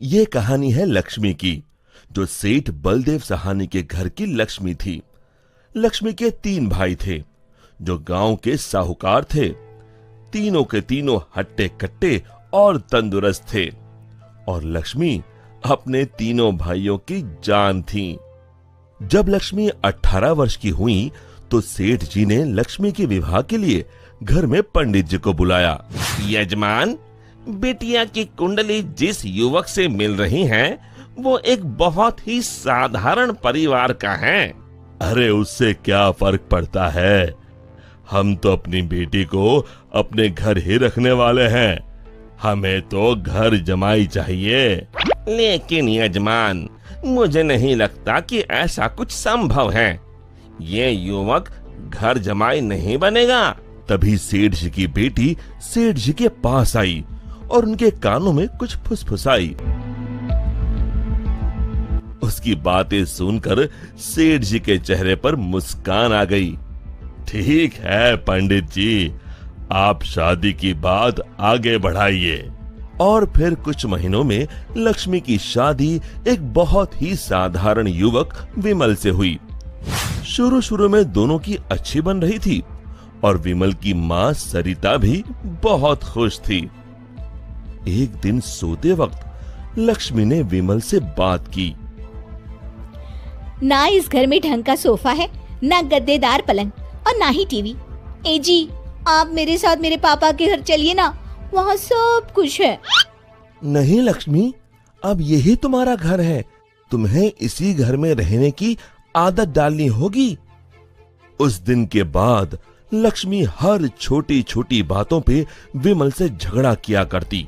ये कहानी है लक्ष्मी की, जो सेठ बलदेव सहानी के घर की लक्ष्मी थी। लक्ष्मी के 3 भाई थे, जो गांव के साहूकार थे। तीनों के तीनों हट्टे कट्टे और तंदुरुस्त थे, और लक्ष्मी अपने तीनों भाइयों की जान थी। जब लक्ष्मी 18 वर्ष की हुई तो सेठ जी ने लक्ष्मी के विवाह के लिए घर में पंडित जी को बुलाया। यजमान, बेटिया की कुंडली जिस युवक से मिल रही है वो एक बहुत ही साधारण परिवार का है। अरे उससे क्या फर्क पड़ता है, हम तो अपनी बेटी को अपने घर ही रखने वाले हैं। हमें तो घर जमाई चाहिए। लेकिन यजमान, मुझे नहीं लगता कि ऐसा कुछ संभव है। ये युवक घर जमाई नहीं बनेगा। तभी सेठ जी की बेटी सेठ जी के पास आई और उनके कानों में कुछ फुसफुसाई। उसकी बातें सुनकर सेठ जी के चेहरे पर मुस्कान आ गई। ठीक है पंडित जी, आप शादी की बात आगे बढ़ाइए। और फिर कुछ महीनों में लक्ष्मी की शादी एक बहुत ही साधारण युवक विमल से हुई। शुरू शुरू में दोनों की अच्छी बन रही थी और विमल की मां सरिता भी बहुत खुश थी। एक दिन सोते वक्त लक्ष्मी ने विमल से बात की। ना इस घर में ढंग का सोफा है, ना गद्देदार पलंग और ना ही टीवी। ए जी, आप मेरे साथ मेरे पापा के घर चलिए ना, वहाँ सब कुछ है। नहीं लक्ष्मी, अब यही तुम्हारा घर है, तुम्हें इसी घर में रहने की आदत डालनी होगी। उस दिन के बाद लक्ष्मी हर छोटी छोटी बातों पे विमल से झगड़ा किया करती।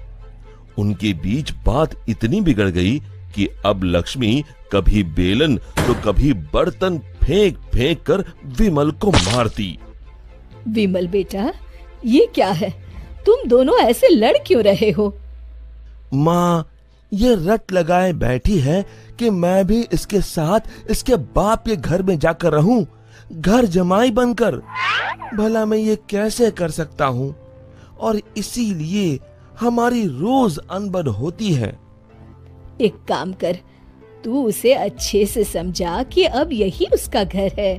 उनके बीच बात इतनी बिगड़ गई कि अब लक्ष्मी कभी बेलन तो कभी बर्तन फेंक फेंक कर विमल को मारती। विमल बेटा, ये क्या है? तुम दोनों ऐसे लड़ क्यों रहे हो? माँ, ये रट लगाए बैठी है कि मैं भी इसके साथ इसके बाप के घर में जाकर रहूं, घर जमाई बनकर। भला मैं ये कैसे कर सकता हूँ? और इसीलिए हमारी रोज अनबन होती है। एक काम कर, तू उसे अच्छे से समझा कि अब यही उसका घर है।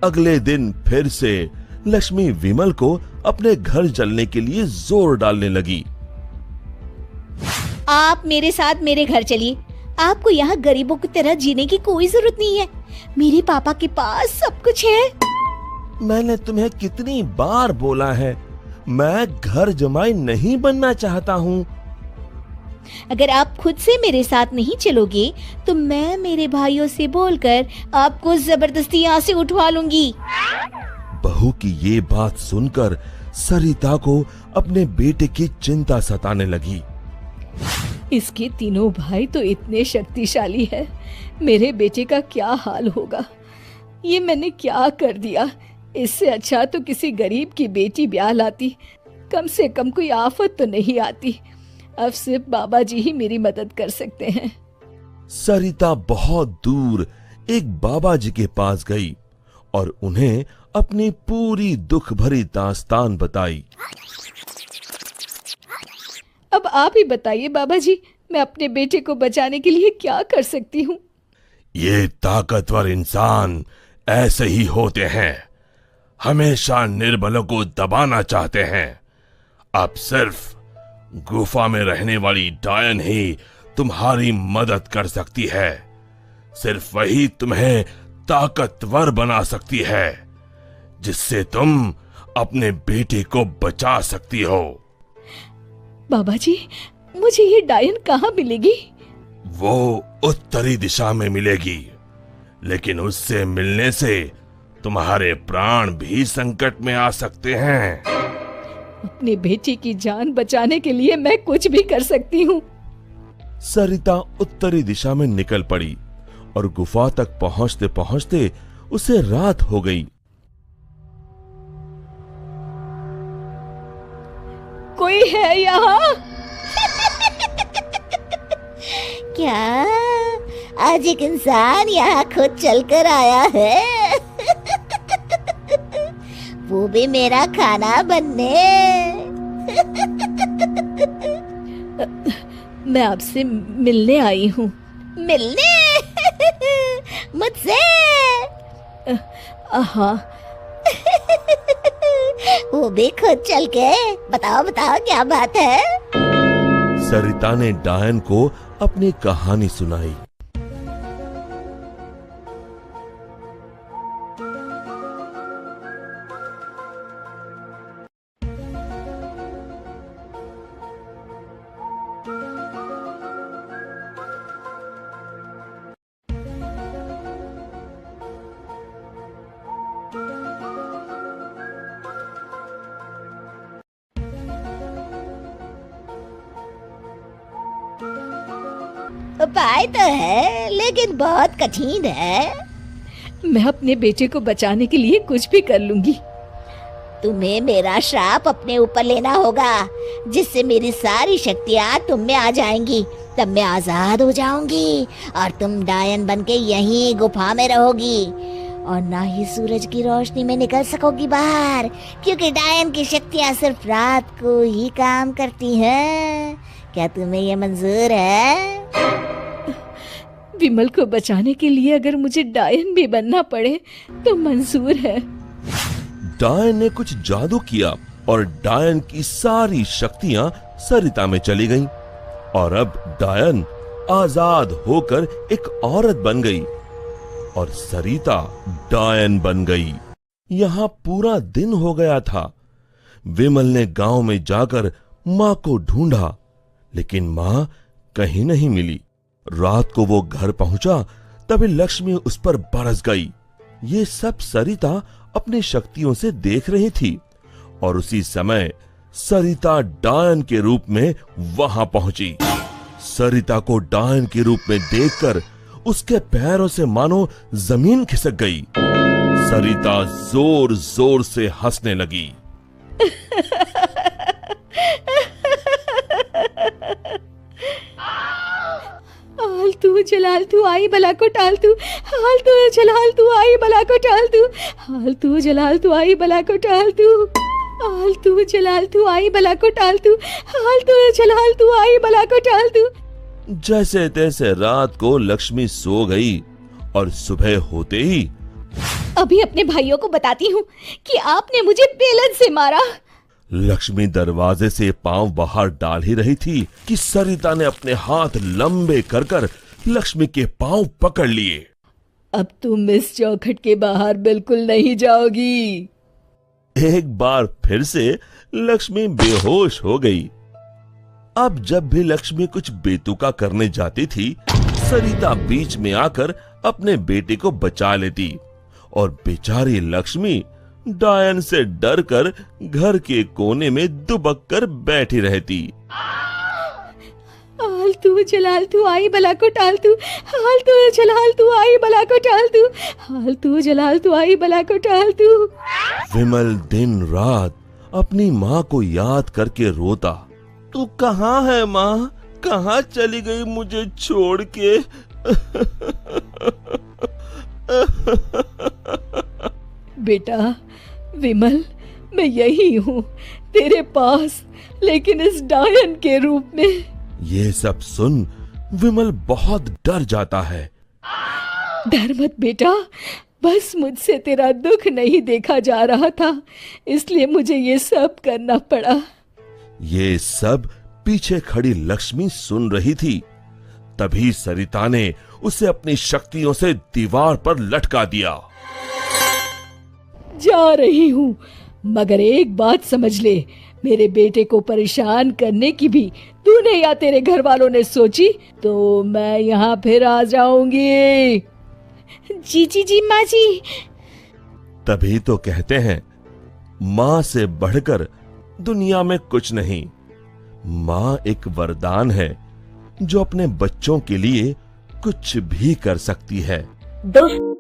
अगले दिन फिर से लक्ष्मी विमल को अपने घर चलने के लिए जोर डालने लगी। आप मेरे साथ मेरे घर चलिए। आपको यहाँ गरीबों की तरह जीने की कोई जरूरत नहीं है। मेरे पापा के पास सब कुछ है। मैंने तुम्हें कितनी बार बोला है, मैं घर जमाई नहीं बनना चाहता हूँ। अगर आप खुद से मेरे साथ नहीं चलोगे तो मैं मेरे भाइयों से बोलकर आपको जबरदस्ती यहाँ से उठवा लूंगी। बहू की ये बात सुनकर सरिता को अपने बेटे की चिंता सताने लगी। इसके तीनों भाई तो इतने शक्तिशाली है, मेरे बेटे का क्या हाल होगा? ये मैंने क्या कर दिया? इससे अच्छा तो किसी गरीब की बेटी ब्याह लाती, कम से कम कोई आफत तो नहीं आती। अब सिर्फ बाबा जी ही मेरी मदद कर सकते हैं। सरिता बहुत दूर एक बाबा जी के पास गई और उन्हें अपनी पूरी दुख भरी दास्तान बताई। अब आप ही बताइए बाबा जी, मैं अपने बेटे को बचाने के लिए क्या कर सकती हूँ? ये ताकतवर इंसान ऐसे ही होते हैं, हमेशा निर्बलों को दबाना चाहते हैं। अब सिर्फ गुफा में रहने वाली डायन ही तुम्हारी मदद कर सकती है। सिर्फ वही तुम्हें ताकतवर बना सकती है, जिससे तुम अपने बेटे को बचा सकती हो। बाबा जी, मुझे ये डायन कहाँ मिलेगी? वो उत्तरी दिशा में मिलेगी, लेकिन उससे मिलने से तुम्हारे प्राण भी संकट में आ सकते हैं। अपने बेटे की जान बचाने के लिए मैं कुछ भी कर सकती हूँ। सरिता उत्तरी दिशा में निकल पड़ी और गुफा तक पहुंचते पहुंचते उसे रात हो गई। कोई है यहाँ? क्या आज एक इंसान यहाँ खुद चलकर आया है? वो भी मेरा खाना बनने। मैं आपसे मिलने आई हूँ। मिलने? मुझसे? हाँ। वो भी खुद चल के? बताओ बताओ क्या बात है? सरिता ने डायन को अपनी कहानी सुनाई। उपाय तो है लेकिन बहुत कठिन है। मैं अपने बेटे को बचाने के लिए कुछ भी कर लूंगी। तुम्हें मेरा श्राप अपने ऊपर लेना होगा, जिससे मेरी सारी शक्तियाँ तुम में आ जाएंगी। तब मैं आजाद हो जाऊंगी और तुम डायन बनके यहीं गुफा में रहोगी और ना ही सूरज की रोशनी में निकल सकोगी बाहर, क्योंकि डायन की शक्तियाँ सिर्फ रात को ही काम करती हैं। क्या तुम्हें ये मंजूर है? विमल को बचाने के लिए अगर मुझे डायन भी बनना पड़े तो मंजूर है। डायन ने कुछ जादू किया और डायन की सारी शक्तियां सरिता में चली गईं और अब डायन आजाद होकर एक औरत बन गई और सरिता डायन बन गई। यहाँ पूरा दिन हो गया था। विमल ने गांव में जाकर माँ को ढूंढा, लेकिन माँ कहीं नहीं मिली। रात को वो घर पहुंचा तभी लक्ष्मी उस पर बरस गई। ये सब सरिता अपनी शक्तियों से देख रही थी और उसी समय सरिता डायन के रूप में वहां पहुंची। सरिता को डायन के रूप में देखकर उसके पैरों से मानो जमीन खिसक गई। सरिता जोर जोर से हंसने लगी। तू जलाल तू आई बला को टाल तू, हाल तू जलाल तू आई बला को टाल तू, हाल तू जलाल तू आई बला को टाल तू, हाल तू जलाल तू आई बला को टाल तू, हाल तू जलाल तू आई बला को टाल तू। जैसे तैसे रात को लक्ष्मी सो गई और सुबह होते ही अभी अपने भाइयों को बताती हूँ कि आपने मुझे बेलन से मारा। लक्ष्मी दरवाजे से पांव बाहर डाल ही रही थी कि सरिता ने अपने हाथ लंबे कर कर लक्ष्मी के पांव पकड़ लिए। अब तुम इस चौखट के बाहर बिल्कुल नहीं जाओगी। एक बार फिर से लक्ष्मी बेहोश हो गई। अब जब भी लक्ष्मी कुछ बेतुका करने जाती थी, सरिता बीच में आकर अपने बेटे को बचा लेती और बेचारी लक्ष्मी डायन से डरकर घर के कोने में दुबक कर बैठी रहती। हाल तू जलाल तू आई बला को टाल तू, हाल तू जलाल तू आई बला को टाल तू, हाल तू जलाल तू आई बला को टाल तू। विमल दिन रात अपनी माँ को याद करके रोता। तू कहाँ है माँ? कहाँ चली गई मुझे छोड़ के? बेटा विमल, मैं यही हूँ तेरे पास, लेकिन इस डायन के रूप में। ये सब सुन विमल बहुत डर जाता है। डर मत बेटा, बस मुझसे तेरा दुख नहीं देखा जा रहा था, इसलिए मुझे ये सब करना पड़ा। ये सब पीछे खड़ी लक्ष्मी सुन रही थी। तभी सरिता ने उसे अपनी शक्तियों से दीवार पर लटका दिया। जा रही हूँ, मगर एक बात समझ ले, मेरे बेटे को परेशान करने की भी तूने या तेरे घर वालों ने सोची तो मैं यहाँ फिर आ जाऊंगी। जी जी जी माँ जी। तभी तो कहते हैं माँ से बढ़कर दुनिया में कुछ नहीं। माँ एक वरदान है जो अपने बच्चों के लिए कुछ भी कर सकती है। दोस्त